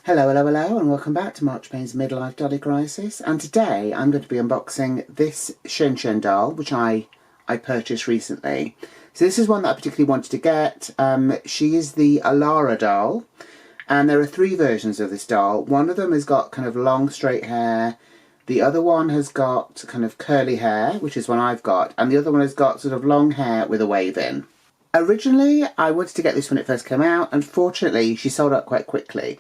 Hello and welcome back to March Payne's Midlife Dolly Crisis, and today I'm going to be unboxing this XianXian doll which I purchased recently. So this is one that I particularly wanted to get. She is the Elara doll, and there are three versions of this doll. One of them has got kind of long straight hair, the other one has got kind of curly hair, which is one I've got, and the other one has got sort of long hair with a wave in. Originally I wanted to get this when it first came out. Unfortunately she sold out quite quickly.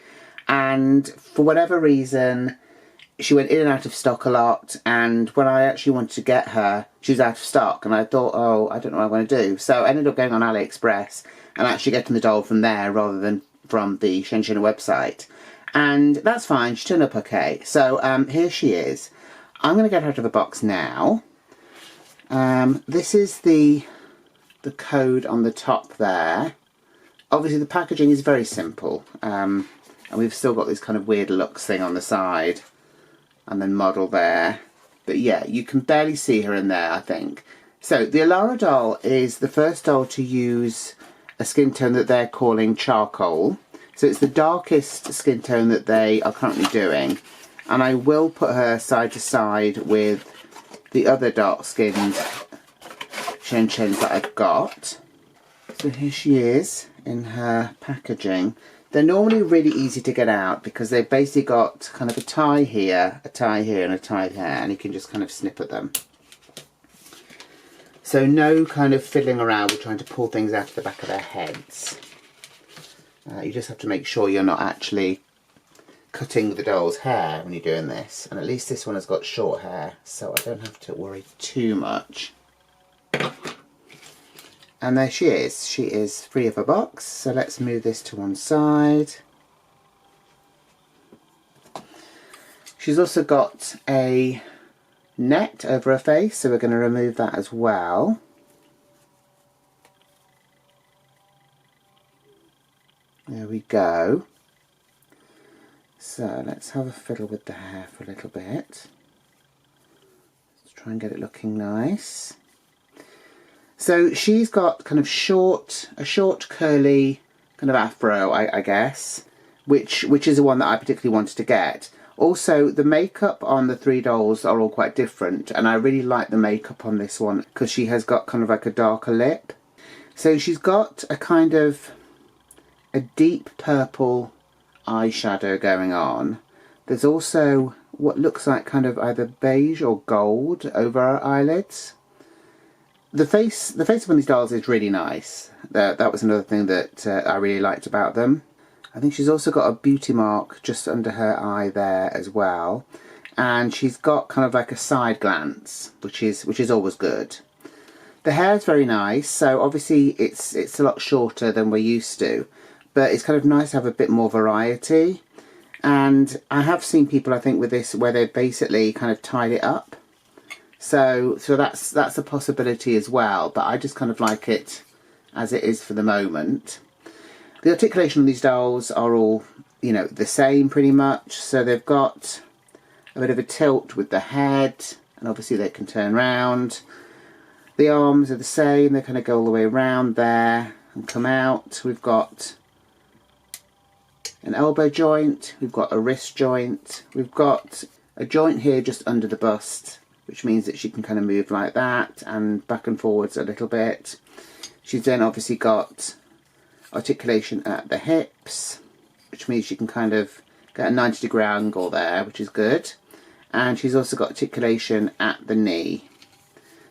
And for whatever reason, she went in and out of stock a lot, and when I actually wanted to get her, she was out of stock, and I thought, oh, I don't know what I'm going to do. So I ended up going on AliExpress and actually getting the doll from there rather than from the XianXian website. And that's fine, she turned up okay. So here she is. I'm going to get her out of the box now. This is the code on the top there. Obviously the packaging is very simple. And we've still got this kind of weird looks thing on the side. And then model there. But yeah, you can barely see her in there, I think. So the Elara doll is the first doll to use a skin tone that they're calling charcoal. So it's the darkest skin tone that they are currently doing. And I will put her side to side with the other dark skinned XianXians that I've got. So here she is in her packaging. They're normally really easy to get out because they've basically got kind of a tie here, and a tie there, and you can just kind of snip at them. So no kind of fiddling around with trying to pull things out of the back of their heads. You just have to make sure you're not actually cutting the doll's hair when you're doing this. And at least this one has got short hair, so I don't have to worry too much. And there she is. She is free of a box. So let's move this to one side. She's also got a net over her face, so we're going to remove that as well. There we go. So let's have a fiddle with the hair for a little bit. Let's try and get it looking nice. So she's got kind of a short curly kind of afro, I guess, which is the one that I particularly wanted to get. Also, the makeup on the three dolls are all quite different, and I really like the makeup on this one because she has got kind of like a darker lip. So she's got a kind of a deep purple eyeshadow going on. There's also what looks like kind of either beige or gold over her eyelids. The face of one of these dolls is really nice. That was another thing that I really liked about them. I think she's also got a beauty mark just under her eye there as well. And she's got kind of like a side glance, which is always good. The hair is very nice, so obviously it's a lot shorter than we're used to. But it's kind of nice to have a bit more variety. And I have seen people, I think, with this where they've basically kind of tied it up. So that's a possibility as well, but I just kind of like it as it is for the moment. The articulation on these dolls are all, you know, the same pretty much. So they've got a bit of a tilt with the head, and obviously they can turn round. The arms are the same, they kind of go all the way around there and come out. We've got an elbow joint, we've got a wrist joint, we've got a joint here just under the bust, which means that she can kind of move like that and back and forwards a little bit. She's then obviously got articulation at the hips, which means she can kind of get a 90-degree angle there, which is good. And she's also got articulation at the knee.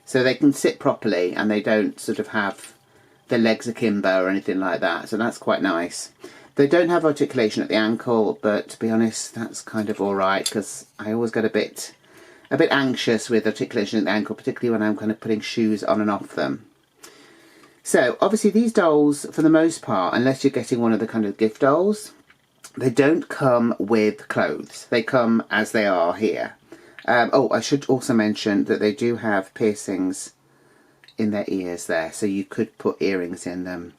So they can sit properly and they don't sort of have their legs akimbo or anything like that. So that's quite nice. They don't have articulation at the ankle, but to be honest, that's kind of alright because I always get a bit anxious with articulation at the ankle, particularly when I'm kind of putting shoes on and off them. So obviously these dolls, for the most part, unless you're getting one of the kind of gift dolls, they don't come with clothes. They come as they are here. Oh, I should also mention that they do have piercings in their ears there, so you could put earrings in them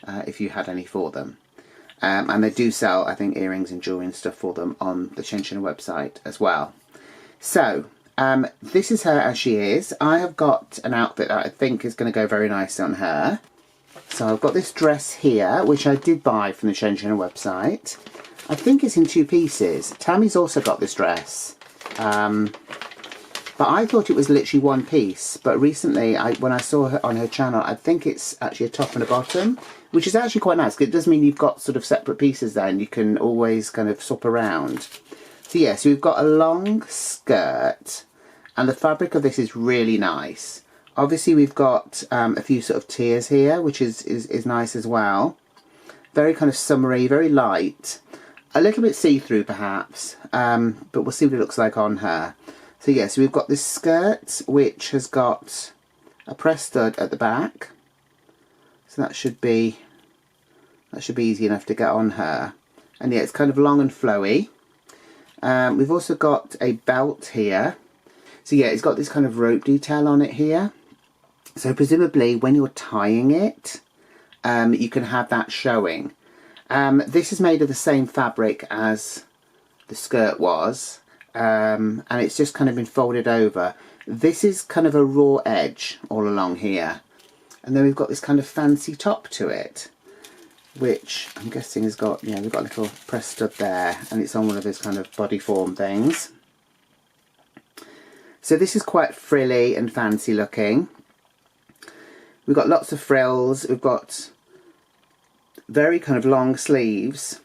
if you had any for them. And they do sell, I think, earrings and jewellery and stuff for them on the XianXian website as well. So, this is her as she is. I have got an outfit that I think is going to go very nicely on her. So I've got this dress here, which I did buy from the XianXian website. I think it's in 2 pieces. Tammy's also got this dress. But I thought it was literally 1 piece. But recently, when I saw her on her channel, I think it's actually a top and a bottom, which is actually quite nice, because it does mean you've got sort of separate pieces there and you can always kind of swap around. So yeah, so we've got a long skirt, and the fabric of this is really nice. Obviously we've got a few sort of tiers here, which is nice as well. Very kind of summery, very light. A little bit see-through perhaps, but we'll see what it looks like on her. So yeah, so we've got this skirt which has got a press stud at the back. So that should be easy enough to get on her. And yeah, it's kind of long and flowy. We've also got a belt here. So yeah, it's got this kind of rope detail on it here. So presumably when you're tying it, you can have that showing. This is made of the same fabric as the skirt was. And it's just kind of been folded over. This is kind of a raw edge all along here. And then we've got this kind of fancy top to it, which I'm guessing has got, we've got a little press stud there, and it's on one of those kind of body form things. So this is quite frilly and fancy looking. We've got lots of frills. We've got very kind of long sleeves,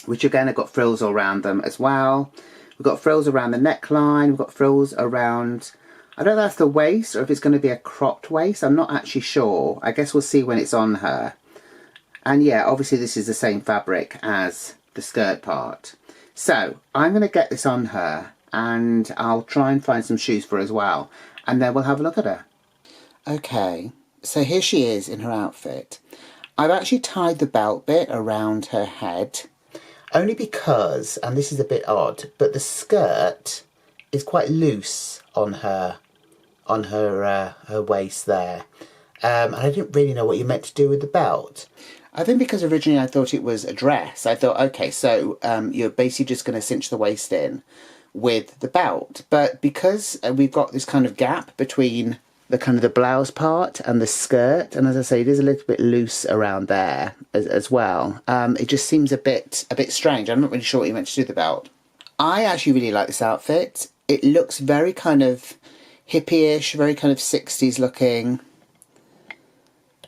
which again have got frills all around them as well. We've got frills around the neckline. We've got frills around, I don't know if that's the waist or if it's going to be a cropped waist. I'm not actually sure. I guess we'll see when it's on her. And yeah, obviously this is the same fabric as the skirt part. So I'm going to get this on her, and I'll try and find some shoes for her as well. And then we'll have a look at her. Okay, so here she is in her outfit. I've actually tied the belt bit around her head, only because, and this is a bit odd, but the skirt is quite loose on her waist there. And I didn't really know what you meant to do with the belt. I think because originally I thought it was a dress, I thought, okay, so you're basically just going to cinch the waist in with the belt. But because we've got this kind of gap between the kind of the blouse part and the skirt, and as I say, it is a little bit loose around there as well. It just seems a bit strange. I'm not really sure what you meant to do with the belt. I actually really like this outfit. It looks very kind of hippie-ish, very kind of 60s looking.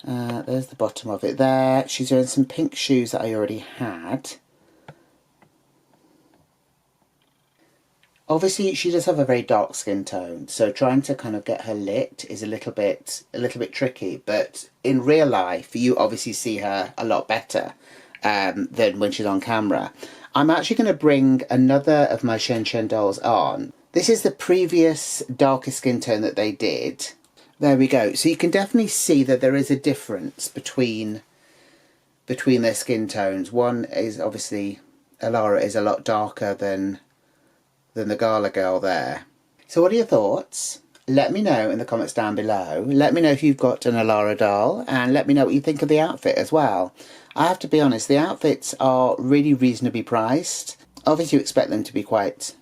There's the bottom of it there. She's wearing some pink shoes that I already had. Obviously, she does have a very dark skin tone, so trying to kind of get her lit is a little bit tricky. But in real life, you obviously see her a lot better than when she's on camera. I'm actually going to bring another of my XianXian dolls on. This is the previous darker skin tone that they did. There we go. So you can definitely see that there is a difference between their skin tones. One is obviously, Elara is a lot darker than the Gala girl there. So what are your thoughts? Let me know in the comments down below. Let me know if you've got an Elara doll, and let me know what you think of the outfit as well. I have to be honest, the outfits are really reasonably priced. Obviously you expect them to be quite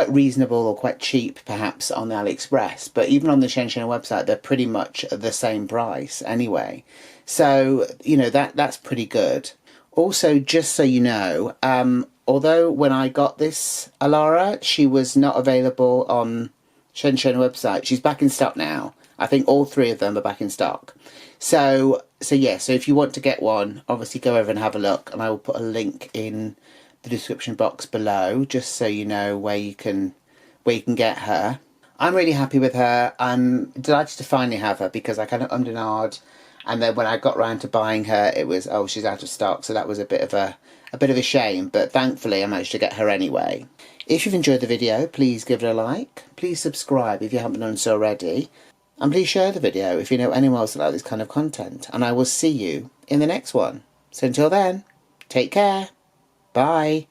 reasonable or quite cheap perhaps on the AliExpress, but even on the XianXian website they're pretty much the same price anyway. So, you know, that's pretty good. Also, just so you know, although when I got this Elara, she was not available on XianXian website, she's back in stock now. I think all 3 of them are back in stock. So yeah, so if you want to get one, obviously go over and have a look, and I will put a link in the description box below, just so you know where you can get her. I'm really happy with her. I'm delighted to finally have her, because I kind of ummed and ahed, and then when I got round to buying her, it was, oh, she's out of stock, so that was a bit of a shame, but thankfully I managed to get her anyway. If you've enjoyed the video, please give it a like, please subscribe if you haven't done so already, and please share the video if you know anyone else that likes this kind of content, and I will see you in the next one. So until then, take care. Bye.